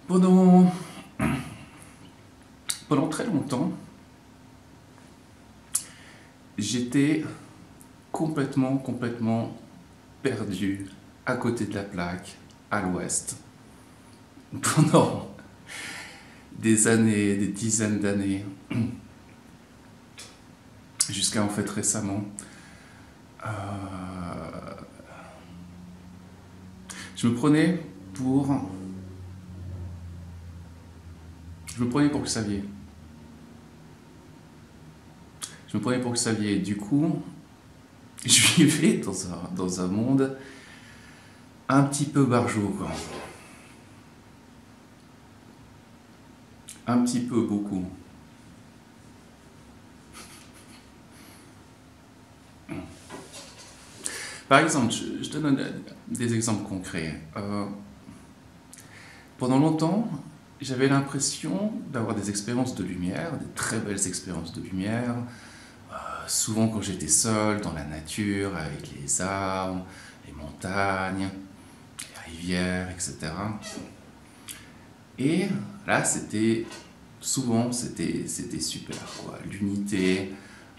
Pendant, pendant très longtemps, j'étais complètement perdu à côté de la plaque, à l'ouest. Pendant des années, des dizaines d'années, jusqu'à en fait récemment. Euh, je me prenais pour... Je me prenais pour Xavier. Je me prenais pour Xavier. Du coup, je vivais dans un monde un petit peu barjot, quoi. Un petit peu, beaucoup. Par exemple, je te donne des exemples concrets. Pendant longtemps, j'avais l'impression d'avoir des expériences de lumière, des très belles expériences de lumière, souvent quand j'étais seul, dans la nature, avec les arbres, les montagnes, les rivières, etc. Et là, c'était super, quoi. L'unité,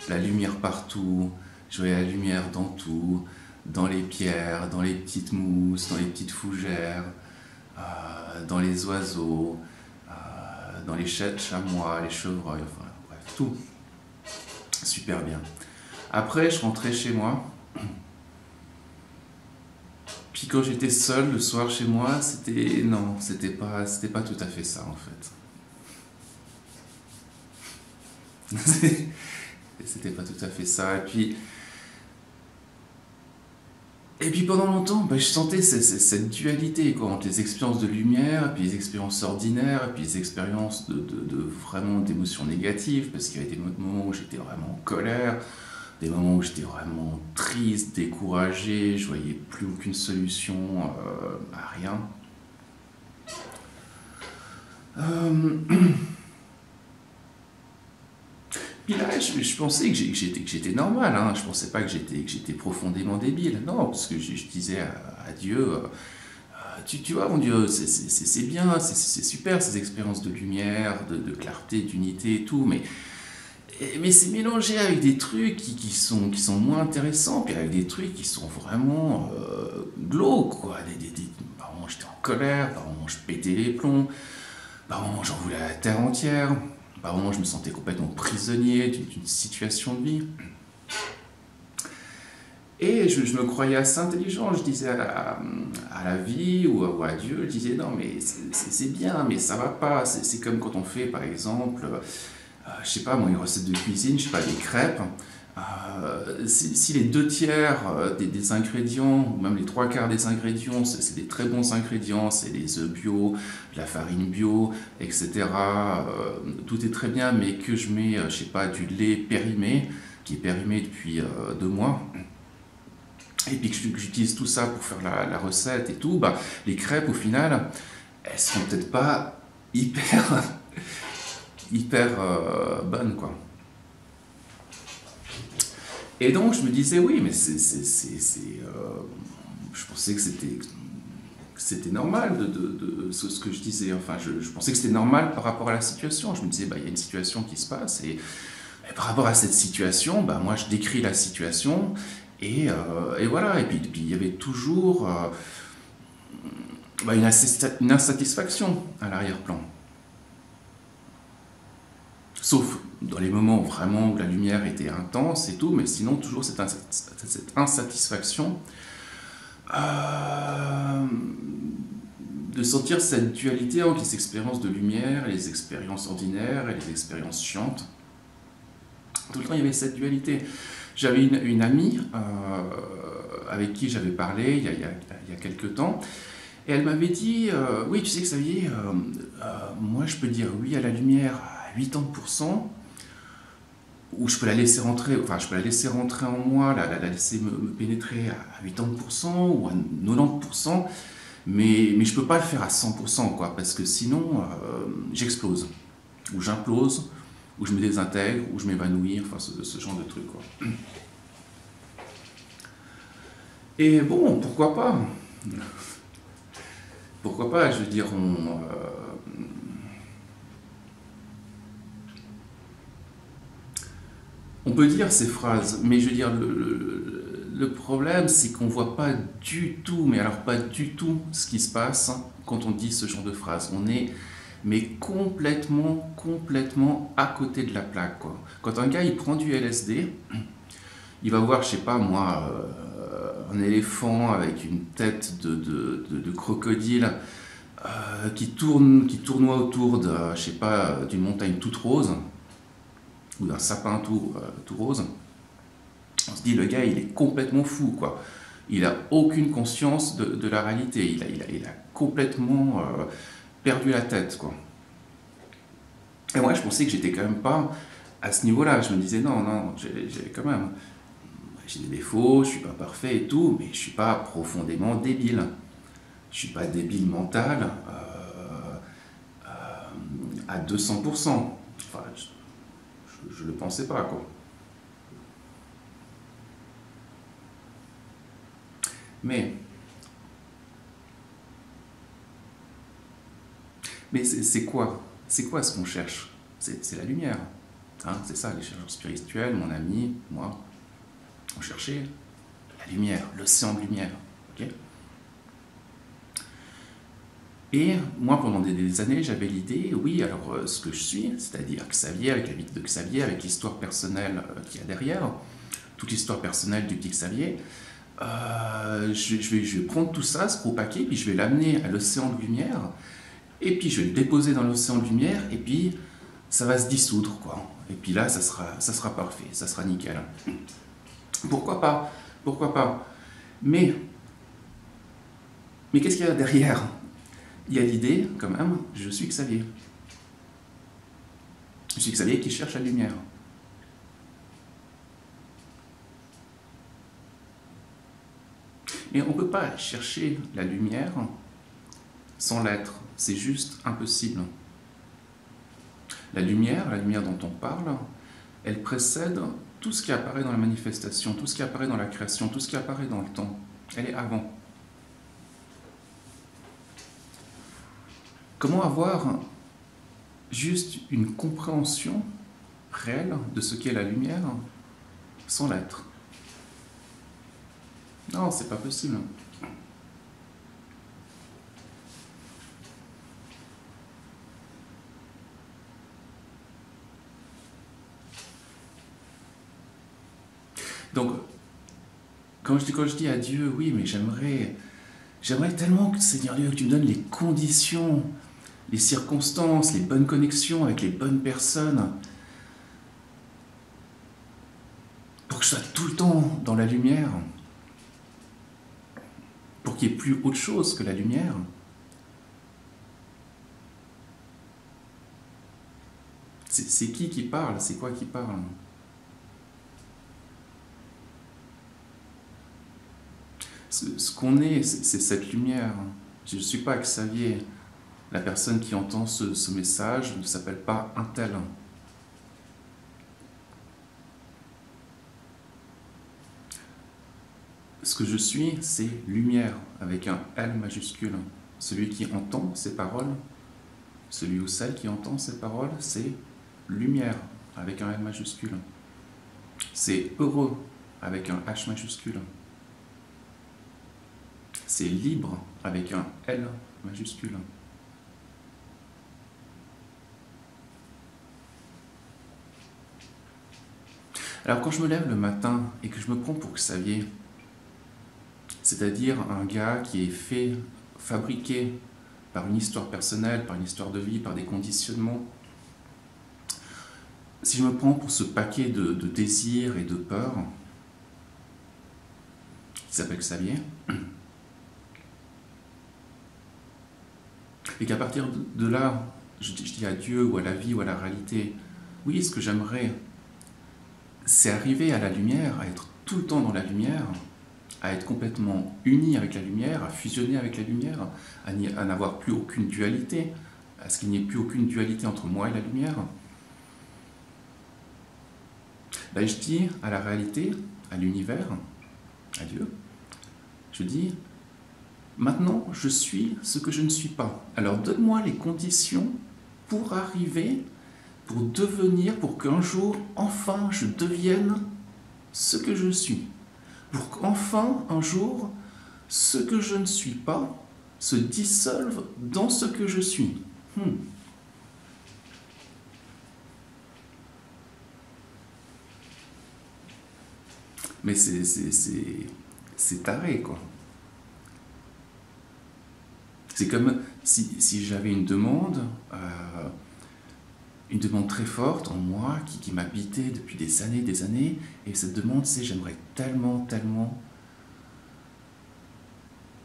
la lumière partout, je voyais la lumière dans tout, dans les pierres, dans les petites mousses, dans les petites fougères, dans les oiseaux, dans les chamois, les chevreuils, enfin bref, tout. Super bien. Après, je rentrais chez moi. Puis quand j'étais seul le soir chez moi, non, c'était pas tout à fait ça en fait. C'était pas tout à fait ça. Et puis pendant longtemps, je sentais cette dualité quoi, entre les expériences de lumière, puis les expériences ordinaires, puis les expériences vraiment d'émotions négatives, parce qu'il y avait des moments où j'étais vraiment en colère, des moments où j'étais vraiment triste, découragé, je voyais plus aucune solution à rien. Euh, Puis là, je pensais que j'étais normal, hein. Je pensais pas que j'étais profondément débile. Non, parce que je disais à Dieu, tu vois, mon Dieu, c'est bien, c'est super ces expériences de lumière, de clarté, d'unité et tout, mais c'est mélangé avec des trucs qui sont moins intéressants, puis avec des trucs qui sont vraiment glauques, quoi. Par moments, j'étais en colère, par moments, je pétais les plombs, par moments, j'en voulais à la terre entière, par moments, je me sentais complètement prisonnier d'une situation de vie. Et je me croyais assez intelligent, je disais à la vie ou à Dieu, je disais non mais c'est bien, mais ça va pas, c'est comme quand on fait par exemple, je sais pas moi, une recette de cuisine, je sais pas, des crêpes, si les deux tiers des ingrédients, ou même les trois quarts des ingrédients, c'est des très bons ingrédients, c'est des œufs bio, de la farine bio, etc., tout est très bien, mais que je mets, je sais pas, du lait périmé, qui est périmé depuis 2 mois, et puis que j'utilise tout ça pour faire la recette et tout, les crêpes au final, elles seront peut-être pas hyper, hyper bonnes quoi. Et donc je me disais oui, mais je pensais que c'était normal de ce que je disais. Enfin, je pensais que c'était normal par rapport à la situation. Je me disais il y a une situation qui se passe et par rapport à cette situation, moi je décris la situation et voilà. Et puis il y avait toujours une insatisfaction à l'arrière-plan. Sauf dans les moments vraiment où la lumière était intense et tout, mais sinon toujours cette insatisfaction euh, de sentir cette dualité entre les expériences de lumière, les expériences ordinaires et les expériences chiantes. Tout le temps il y avait cette dualité. J'avais une amie avec qui j'avais parlé il y a quelques temps. Et elle m'avait dit, oui, tu sais, Xavier, moi je peux dire oui à la lumière à 80%, ou je peux la laisser rentrer, enfin je peux la laisser rentrer en moi, la laisser me pénétrer à 80% ou à 90%, mais je peux pas le faire à 100%, quoi, parce que sinon j'explose, ou j'implose, ou je me désintègre, ou je m'évanouis, enfin ce genre de truc, quoi. Et bon, pourquoi pas? Pourquoi pas, je veux dire, peut dire ces phrases, mais je veux dire, le problème, c'est qu'on ne voit pas du tout, mais alors pas du tout, ce qui se passe quand on dit ce genre de phrases. On est mais complètement, complètement à côté de la plaque, quoi. Quand un gars, il prend du LSD, il va voir, je sais pas moi, un éléphant avec une tête de crocodile qui tournoie autour de, je sais pas, d'une montagne toute rose, ou d'un sapin tout rose. On se dit, le gars, il est complètement fou, quoi. Il a aucune conscience de la réalité. Il a complètement perdu la tête, quoi. Et moi, je pensais que j'étais quand même pas à ce niveau-là. Je me disais, non, non, j'ai quand même... J'ai des défauts, je suis pas parfait et tout, mais je suis pas profondément débile. Je suis pas débile mental à 200%. Enfin, je le pensais pas, quoi. Mais c'est quoi? C'est quoi ce qu'on cherche? C'est la lumière. Hein, c'est ça, les chercheurs spirituels, mon ami, moi, on cherchait la lumière, l'océan de lumière. Okay, et moi, pendant des années, j'avais l'idée, oui, alors ce que je suis, c'est-à-dire Xavier, avec la vie de Xavier, avec l'histoire personnelle qu'il y a derrière, toute l'histoire personnelle du petit Xavier, je vais prendre tout ça, ce gros paquet, puis je vais l'amener à l'océan de lumière, et puis je vais le déposer dans l'océan de lumière, et puis ça va se dissoudre, quoi. Et puis là, ça sera parfait, ça sera nickel. Pourquoi pas? Pourquoi pas? Mais qu'est-ce qu'il y a derrière? Il y a l'idée, quand même, je suis Xavier. Je suis Xavier qui cherche la lumière. Mais on ne peut pas chercher la lumière sans l'être. C'est juste impossible. La lumière dont on parle, elle précède tout ce qui apparaît dans la manifestation, tout ce qui apparaît dans la création, tout ce qui apparaît dans le temps. Elle est avant. Comment avoir juste une compréhension réelle de ce qu'est la lumière sans l'être? Non, c'est pas possible. Donc, quand je dis à Dieu, oui, mais j'aimerais tellement, Seigneur Dieu, que tu me donnes les conditions, les circonstances, les bonnes connexions avec les bonnes personnes, pour que je sois tout le temps dans la lumière, pour qu'il n'y ait plus autre chose que la lumière. C'est qui parle? C'est quoi qui parle? Ce qu'on est, c'est cette lumière. Je ne suis pas Xavier. La personne qui entend ce message ne s'appelle pas un tel. Ce que je suis, c'est lumière, avec un L majuscule. Celui qui entend ces paroles, celui ou celle qui entend ces paroles, c'est lumière, avec un L majuscule. C'est heureux, avec un H majuscule. C'est libre, avec un L majuscule. Alors quand je me lève le matin et que je me prends pour Xavier, c'est-à-dire un gars qui est fabriqué par une histoire personnelle, par une histoire de vie, par des conditionnements, si je me prends pour ce paquet de désirs et de peurs, qui s'appelle Xavier, et qu'à partir de là, je dis à Dieu ou à la vie ou à la réalité, oui, ce que j'aimerais, c'est arriver à la lumière, à être tout le temps dans la lumière, à être complètement uni avec la lumière, à fusionner avec la lumière, à n'avoir plus aucune dualité, à ce qu'il n'y ait plus aucune dualité entre moi et la lumière. Là, je dis à la réalité, à l'univers, à Dieu, je dis, maintenant, je suis ce que je ne suis pas. Alors, donne-moi les conditions pour arriver pour devenir, pour qu'un jour, enfin, je devienne ce que je suis. Pour qu'enfin, un jour, ce que je ne suis pas se dissolve dans ce que je suis. Mais c'est taré, quoi. C'est comme si j'avais une demande très forte en moi qui m'habitait depuis des années, et cette demande, c'est j'aimerais tellement, tellement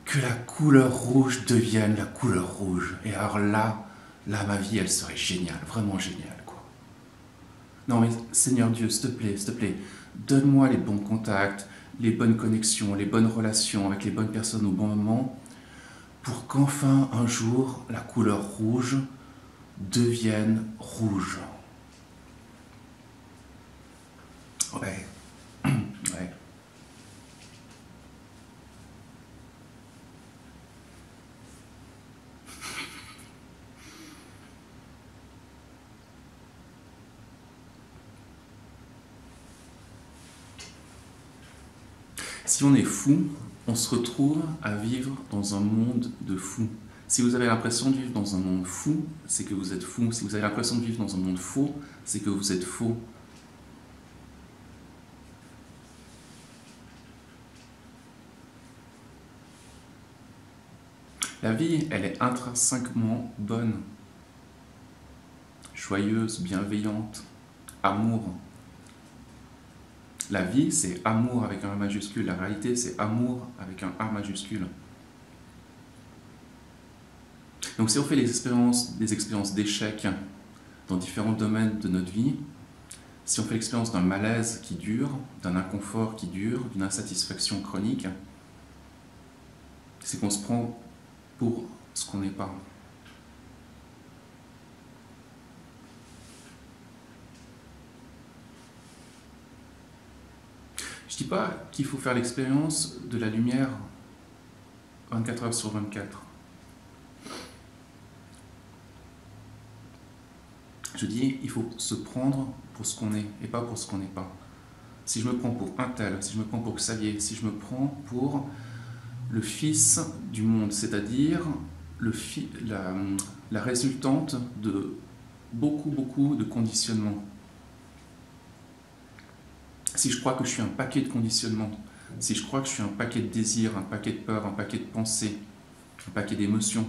que la couleur rouge devienne la couleur rouge. Et alors là, ma vie, elle serait géniale, vraiment géniale, quoi. Non mais Seigneur Dieu, s'il te plaît, donne-moi les bons contacts, les bonnes connexions, les bonnes relations avec les bonnes personnes au bon moment, pour qu'enfin, un jour, la couleur rouge devienne rouge. Ouais. Ouais. Si on est fou, on se retrouve à vivre dans un monde de fous. Si vous avez l'impression de vivre dans un monde fou, c'est que vous êtes fou. Si vous avez l'impression de vivre dans un monde faux, c'est que vous êtes faux. La vie, elle est intrinsèquement bonne, joyeuse, bienveillante, amour. La vie, c'est amour avec un A majuscule. La réalité, c'est amour avec un A majuscule. Donc si on fait des expériences d'échec dans différents domaines de notre vie, si on fait l'expérience d'un malaise qui dure, d'un inconfort qui dure, d'une insatisfaction chronique, c'est qu'on se prend pour ce qu'on n'est pas. Je ne dis pas qu'il faut faire l'expérience de la lumière 24 heures sur 24. Je dis il faut se prendre pour ce qu'on est et pas pour ce qu'on n'est pas. Si je me prends pour un tel, si je me prends pour Xavier, si je me prends pour le fils du monde, c'est-à-dire la résultante de beaucoup de conditionnements. Si je crois que je suis un paquet de conditionnements, si je crois que je suis un paquet de désirs, un paquet de peurs, un paquet de pensées, un paquet d'émotions,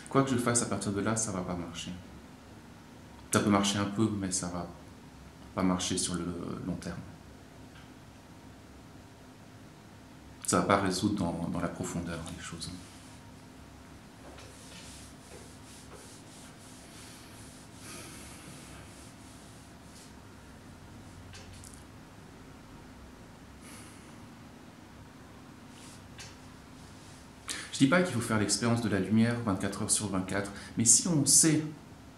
quoi que je fasse à partir de là, ça ne va pas marcher. Ça peut marcher un peu, mais ça ne va pas marcher sur le long terme. Ça ne va pas résoudre dans la profondeur les choses. Je ne dis pas qu'il faut faire l'expérience de la lumière 24 heures sur 24, mais si on sait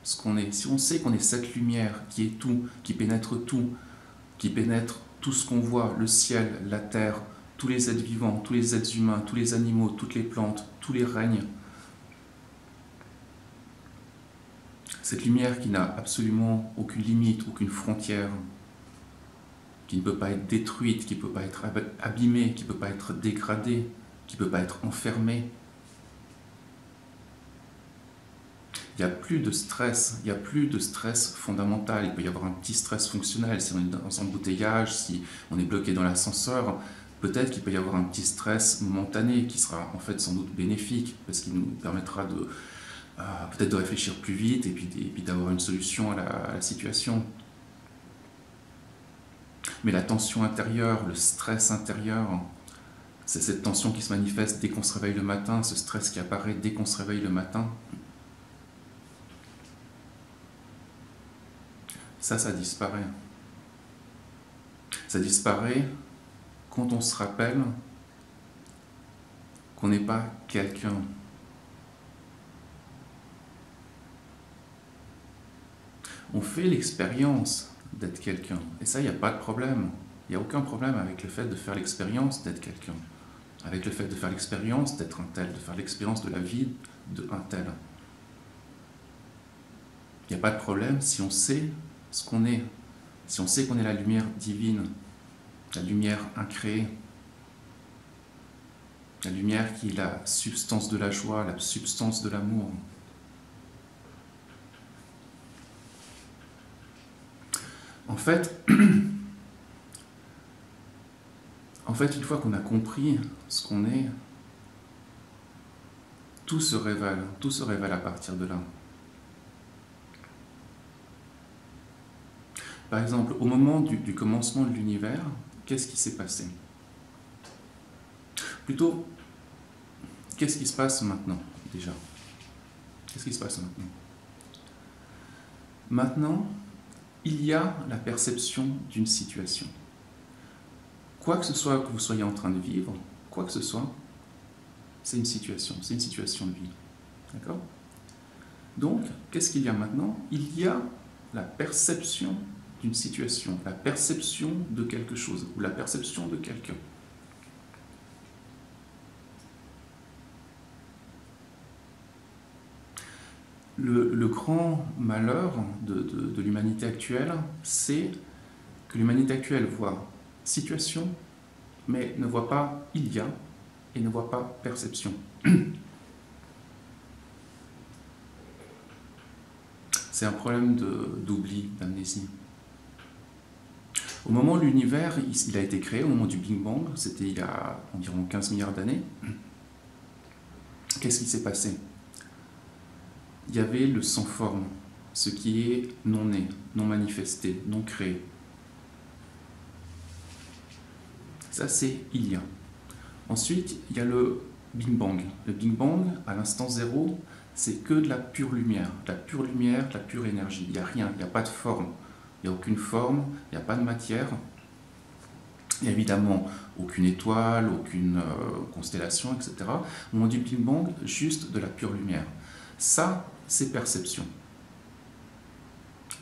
ce qu'on est, si on sait qu'on est cette lumière qui est tout, qui pénètre tout ce qu'on voit, le ciel, la terre, tous les êtres vivants, tous les êtres humains, tous les animaux, toutes les plantes, tous les règnes, cette lumière qui n'a absolument aucune limite, aucune frontière, qui ne peut pas être détruite, qui ne peut pas être abîmée, qui ne peut pas être dégradée, qui ne peut pas être enfermée. Il n'y a plus de stress, il n'y a plus de stress fondamental. Il peut y avoir un petit stress fonctionnel. Si on est dans un embouteillage, si on est bloqué dans l'ascenseur, peut-être qu'il peut y avoir un petit stress momentané qui sera en fait sans doute bénéfique, parce qu'il nous permettra de peut-être de réfléchir plus vite et puis d'avoir une solution à la situation. Mais la tension intérieure, le stress intérieur, c'est cette tension qui se manifeste dès qu'on se réveille le matin, ce stress qui apparaît dès qu'on se réveille le matin. Ça disparaît. Ça disparaît quand on se rappelle qu'on n'est pas quelqu'un. On fait l'expérience d'être quelqu'un. Et ça, il n'y a pas de problème. Il n'y a aucun problème avec le fait de faire l'expérience d'être quelqu'un. Avec le fait de faire l'expérience d'être un tel, de faire l'expérience de la vie d'un tel. Il n'y a pas de problème si on sait ce qu'on est, si on sait qu'on est la lumière divine, la lumière incréée, la lumière qui est la substance de la joie, la substance de l'amour. En fait, une fois qu'on a compris ce qu'on est, tout se révèle à partir de là. Par exemple, au moment du commencement de l'univers, qu'est-ce qui s'est passé? Plutôt, qu'est-ce qui se passe maintenant, déjà? Qu'est-ce qui se passe maintenant? Maintenant, il y a la perception d'une situation. Quoi que ce soit que vous soyez en train de vivre, quoi que ce soit, c'est une situation de vie. D'accord? Donc, qu'est-ce qu'il y a maintenant? Il y a la perception d'une situation, la perception de quelque chose, ou la perception de quelqu'un. Le grand malheur de l'humanité actuelle, c'est que l'humanité actuelle voit situation, mais ne voit pas il y a, et ne voit pas perception. C'est un problème d'oubli, d'amnésie. Au moment où l'univers il a été créé, au moment du Big Bang, c'était il y a environ 15 milliards d'années, qu'est-ce qui s'est passé? Il y avait le sans forme, ce qui est non né, non manifesté, non créé. Ça, c'est il y a. Ensuite, il y a le Big Bang. Le Big Bang, à l'instant zéro, c'est que de la pure lumière, de la pure énergie. Il n'y a rien, il n'y a pas de forme. Il n'y a aucune forme, il n'y a pas de matière. Il n'y a évidemment aucune étoile, aucune constellation, etc. Au moment du Big Bang, juste de la pure lumière. Ça, c'est perception.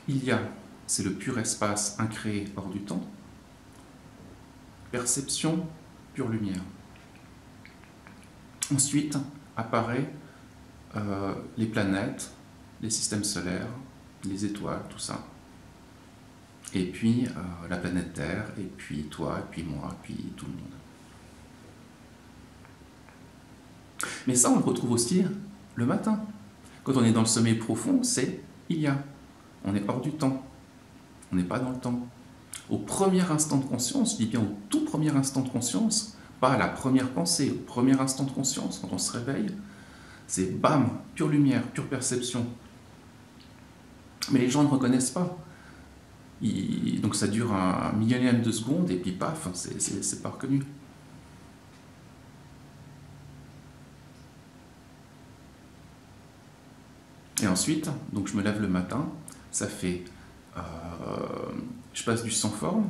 Il y a, c'est le pur espace incréé hors du temps. Perception, pure lumière. Ensuite apparaît les planètes, les systèmes solaires, les étoiles, tout ça. Et puis la planète Terre, et puis toi, et puis moi, et puis tout le monde. Mais ça, on le retrouve aussi le matin. Quand on est dans le sommeil profond, c'est il y a. On est hors du temps. On n'est pas dans le temps. Au premier instant de conscience, je dis bien au tout premier instant de conscience, pas à la première pensée, au premier instant de conscience, quand on se réveille, c'est bam, pure lumière, pure perception. Mais les gens ne reconnaissent pas. Donc ça dure un millionième de seconde et puis paf, c'est pas reconnu. Et ensuite, donc je me lève le matin, ça fait... je passe du sans forme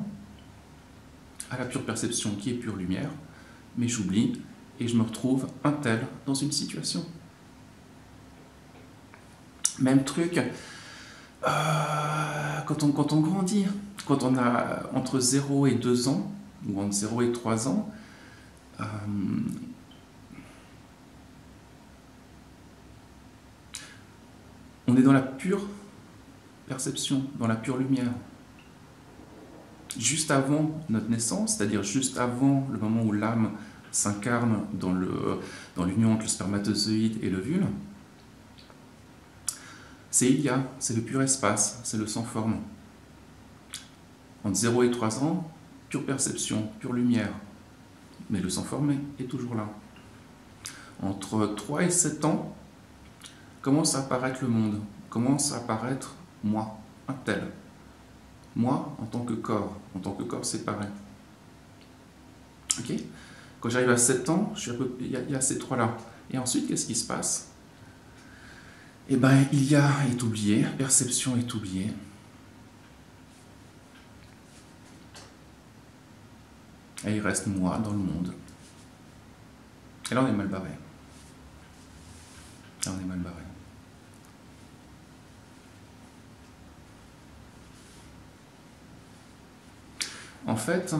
à la pure perception qui est pure lumière, mais j'oublie et je me retrouve un tel dans une situation. Même truc, quand on grandit, quand on a entre 0 et 2 ans, ou entre 0 et 3 ans, on est dans la pure perception, dans la pure lumière. Juste avant notre naissance, c'est-à-dire juste avant le moment où l'âme s'incarne dans l'union entre le spermatozoïde et l'ovule, c'est il y a, c'est le pur espace, c'est le sans forme. Entre 0 et 3 ans, pure perception, pure lumière, mais le sans forme est toujours là. Entre 3 et 7 ans, commence à apparaître le monde, commence à apparaître moi, un tel. Moi, en tant que corps séparé. Ok ? Quand j'arrive à 7 ans, il y a ces trois-là. Et ensuite, qu'est-ce qui se passe ? Eh bien, il y a est oublié, perception est oubliée. Et il reste moi dans le monde. Et là, on est mal barré. En fait,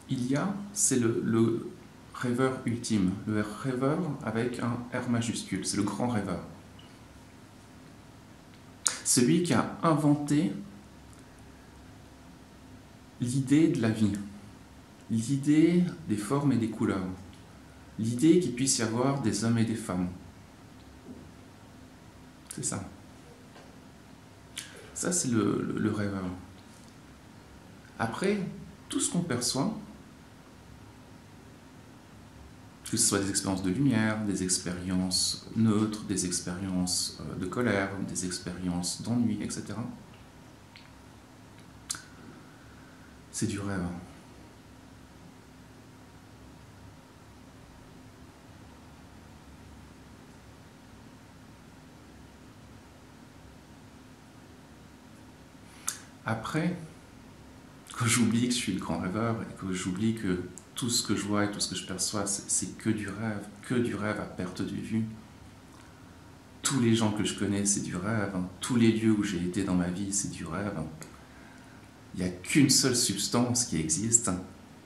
il y a, c'est le rêveur ultime, le rêveur avec un R majuscule, c'est le grand rêveur. Celui qui a inventé l'idée de la vie, l'idée des formes et des couleurs, l'idée qu'il puisse y avoir des hommes et des femmes. C'est ça. Ça, c'est le rêveur. Après, tout ce qu'on perçoit, que ce soit des expériences de lumière, des expériences neutres, des expériences de colère, des expériences d'ennui, etc., c'est du rêve. Après, quand j'oublie que je suis le grand rêveur et que j'oublie que tout ce que je vois et tout ce que je perçois, c'est que du rêve à perte de vue. Tous les gens que je connais, c'est du rêve. Tous les lieux où j'ai été dans ma vie, c'est du rêve. Il n'y a qu'une seule substance qui existe,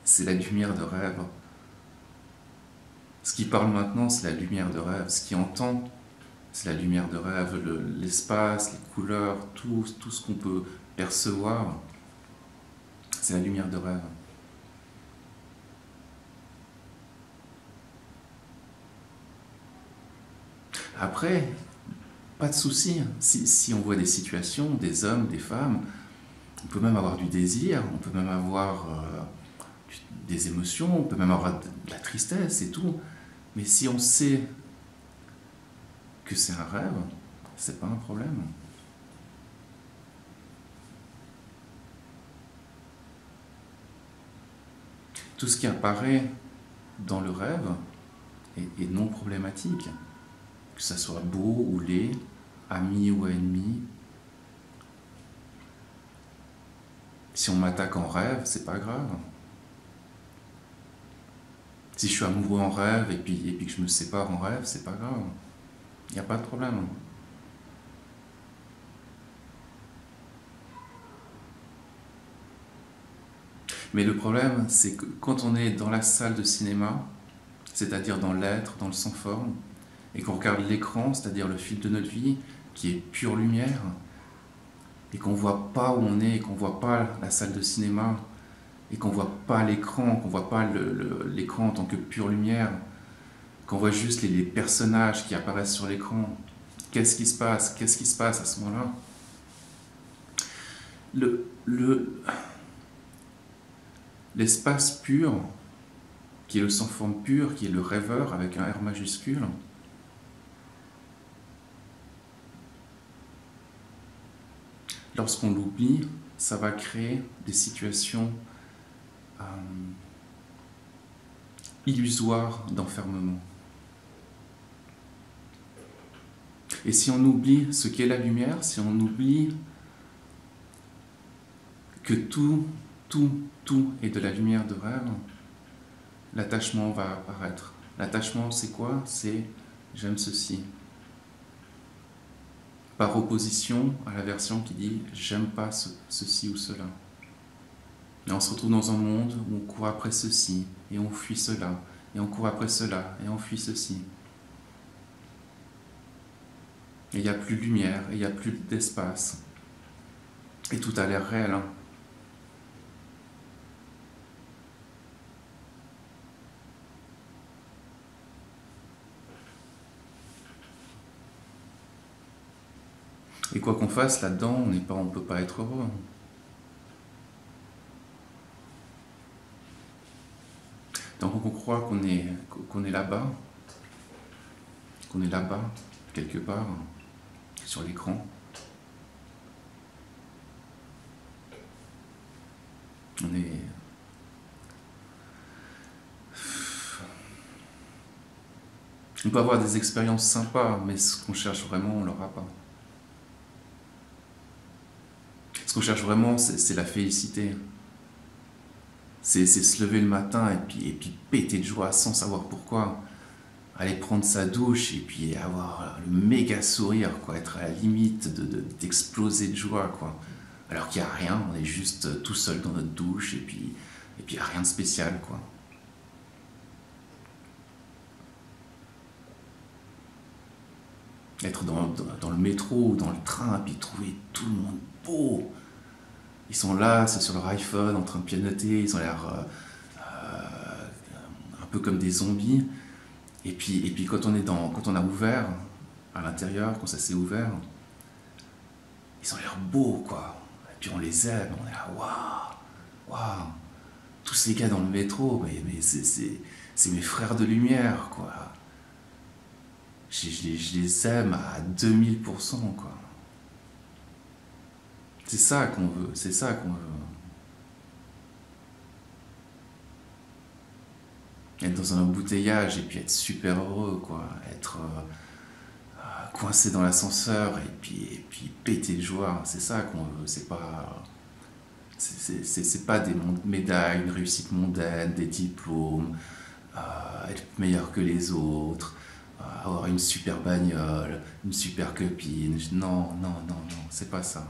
c'est la lumière de rêve. Ce qui parle maintenant, c'est la lumière de rêve. Ce qui entend, c'est la lumière de rêve. L'espace, les couleurs, tout ce qu'on peut percevoir, c'est la lumière de rêve. Après, pas de souci. Si on voit des situations, des hommes, des femmes, on peut même avoir du désir, on peut même avoir des émotions, on peut même avoir de la tristesse et tout. Mais si on sait que c'est un rêve, c'est pas un problème. Tout ce qui apparaît dans le rêve est non problématique. Que ça soit beau ou laid, ami ou ennemi. Si on m'attaque en rêve, c'est pas grave. Si je suis amoureux en rêve et puis que je me sépare en rêve, c'est pas grave. Il n'y a pas de problème. Mais le problème, c'est que quand on est dans la salle de cinéma, c'est-à-dire dans l'être, dans le sans-forme, et qu'on regarde l'écran, c'est-à-dire le fil de notre vie, qui est pure lumière, et qu'on ne voit pas où on est, et qu'on ne voit pas la salle de cinéma, et qu'on ne voit pas l'écran, qu'on ne voit pas l'écran en tant que pure lumière, qu'on voit juste les personnages qui apparaissent sur l'écran, qu'est-ce qui se passe? Qu'est-ce qui se passe à ce moment-là? L'espace pur, qui est le sans-forme pur, qui est le rêveur avec un R majuscule, lorsqu'on l'oublie, ça va créer des situations illusoires d'enfermement. Et si on oublie ce qu'est la lumière, si on oublie que tout est de la lumière de rêve, l'attachement va apparaître. L'attachement, c'est quoi? C'est « j'aime ceci ». Par opposition à la version qui dit « j'aime pas ceci ou cela ». Et on se retrouve dans un monde où on court après ceci, et on fuit cela, et on court après cela, et on fuit ceci. Et il n'y a plus de lumière, et il n'y a plus d'espace. Et tout a l'air réel. Et quoi qu'on fasse là-dedans, on ne peut pas être heureux. Donc on croit qu'on est là-bas, quelque part, sur l'écran. On peut avoir des expériences sympas, mais ce qu'on cherche vraiment, on ne l'aura pas. Ce qu'on cherche vraiment, c'est la félicité. C'est se lever le matin et puis péter de joie sans savoir pourquoi. Aller prendre sa douche et puis avoir le méga sourire, quoi, être à la limite d'exploser de joie, quoi. Alors qu'il n'y a rien, on est juste tout seul dans notre douche et puis il n'y a rien de spécial, quoi. Être dans le métro ou dans le train, puis trouver tout le monde beau. Ils sont là, c'est sur leur iPhone, en train de pianoter, ils ont l'air un peu comme des zombies. Et puis quand on a ouvert à l'intérieur, quand ça s'est ouvert, ils ont l'air beaux, quoi. Et puis on les aime, on est là, waouh, waouh. Tous ces gars dans le métro, mais c'est mes frères de lumière, quoi. Je les aime à 2000%, quoi. C'est ça qu'on veut, c'est ça qu'on veut. Être dans un embouteillage et puis être super heureux, quoi. Être coincé dans l'ascenseur et puis péter de joie. C'est ça qu'on veut, c'est pas des médailles, une réussite mondaine, des diplômes, être meilleur que les autres, avoir une super bagnole, une super copine. Non, non, non, non, c'est pas ça.